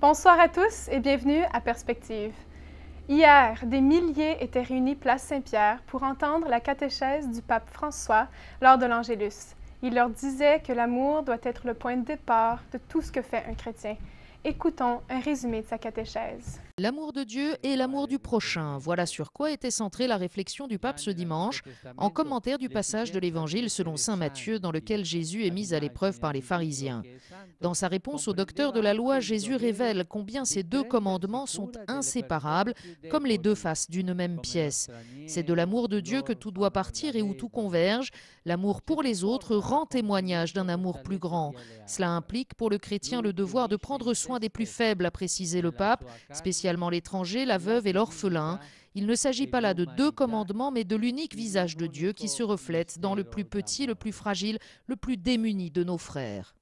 Bonsoir à tous et bienvenue à Perspective. Hier, des milliers étaient réunis place Saint-Pierre pour entendre la catéchèse du pape François lors de l'Angélus. Il leur disait que l'amour doit être le point de départ de tout ce que fait un chrétien. Écoutons un résumé de sa catéchèse. L'amour de Dieu et l'amour du prochain, voilà sur quoi était centrée la réflexion du pape ce dimanche, en commentaire du passage de l'Évangile selon saint Matthieu dans lequel Jésus est mis à l'épreuve par les pharisiens. Dans sa réponse au docteur de la loi, Jésus révèle combien ces deux commandements sont inséparables, comme les deux faces d'une même pièce. C'est de l'amour de Dieu que tout doit partir et où tout converge. L'amour pour les autres rend témoignage d'un amour plus grand. Cela implique pour le chrétien le devoir de prendre soin des plus faibles, a précisé le pape, spécialement l'étranger, la veuve et l'orphelin. Il ne s'agit pas là de deux commandements, mais de l'unique visage de Dieu qui se reflète dans le plus petit, le plus fragile, le plus démuni de nos frères.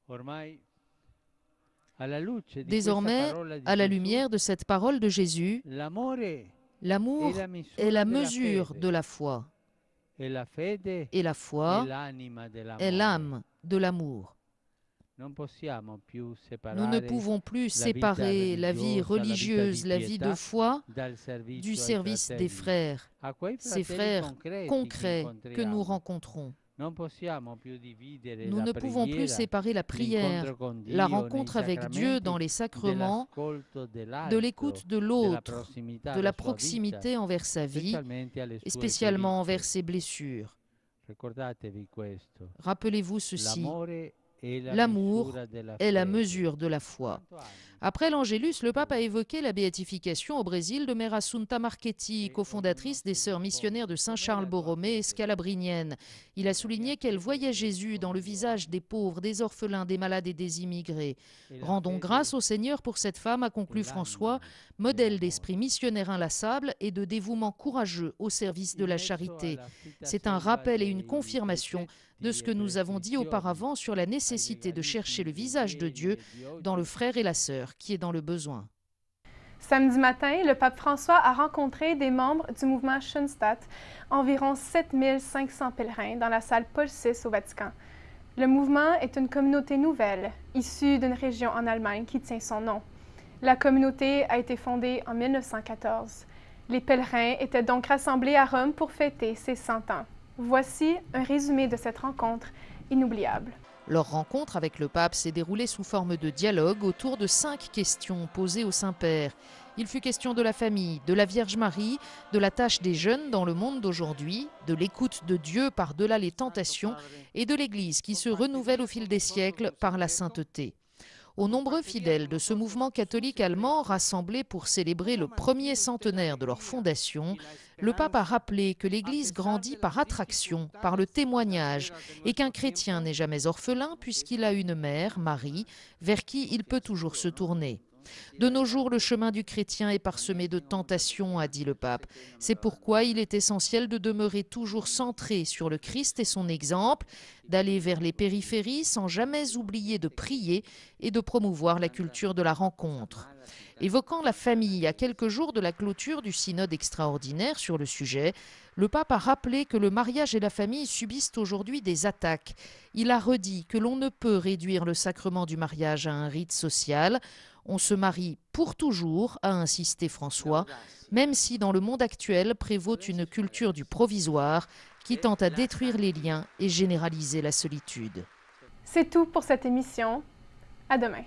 Désormais, à la lumière de cette parole de Jésus, l'amour est la mesure de la foi, et la foi est l'âme de l'amour. Nous ne pouvons plus séparer la vie religieuse, la vie de foi, du service des frères, ces frères concrets que nous rencontrons. Nous ne pouvons plus séparer la prière, la rencontre avec Dieu dans les sacrements, de l'écoute de l'autre, de la proximité envers sa vie, et spécialement envers ses blessures. Rappelez-vous ceci. L'amour est la mesure de la foi. Après l'Angélus, le pape a évoqué la béatification au Brésil de Mère Assunta Marchetti, cofondatrice des Sœurs missionnaires de Saint-Charles-Borromée et scalabrinienne. Il a souligné qu'elle voyait Jésus dans le visage des pauvres, des orphelins, des malades et des immigrés. Rendons grâce au Seigneur pour cette femme, a conclu François, modèle d'esprit missionnaire inlassable et de dévouement courageux au service de la charité. C'est un rappel et une confirmation de ce que nous avons dit auparavant sur la nécessité de chercher le visage de Dieu dans le frère et la sœur qui est dans le besoin. Samedi matin, le pape François a rencontré des membres du mouvement Schoenstatt, environ 7500 pèlerins dans la salle Paul VI au Vatican. Le mouvement est une communauté nouvelle, issue d'une région en Allemagne qui tient son nom. La communauté a été fondée en 1914. Les pèlerins étaient donc rassemblés à Rome pour fêter ses 100 ans. Voici un résumé de cette rencontre inoubliable. Leur rencontre avec le pape s'est déroulée sous forme de dialogue autour de 5 questions posées au Saint-Père. Il fut question de la famille, de la Vierge Marie, de la tâche des jeunes dans le monde d'aujourd'hui, de l'écoute de Dieu par-delà les tentations et de l'Église qui se renouvelle au fil des siècles par la sainteté. Aux nombreux fidèles de ce mouvement catholique allemand rassemblés pour célébrer le premier centenaire de leur fondation, le pape a rappelé que l'Église grandit par attraction, par le témoignage, et qu'un chrétien n'est jamais orphelin puisqu'il a une mère, Marie, vers qui il peut toujours se tourner. De nos jours, le chemin du chrétien est parsemé de tentations, a dit le pape. C'est pourquoi il est essentiel de demeurer toujours centré sur le Christ et son exemple, d'aller vers les périphéries sans jamais oublier de prier et de promouvoir la culture de la rencontre. Évoquant la famille à quelques jours de la clôture du synode extraordinaire sur le sujet, le pape a rappelé que le mariage et la famille subissent aujourd'hui des attaques. Il a redit que l'on ne peut réduire le sacrement du mariage à un rite social. On se marie pour toujours, a insisté François, même si dans le monde actuel prévaut une culture du provisoire qui tend à détruire les liens et généraliser la solitude. C'est tout pour cette émission. À demain.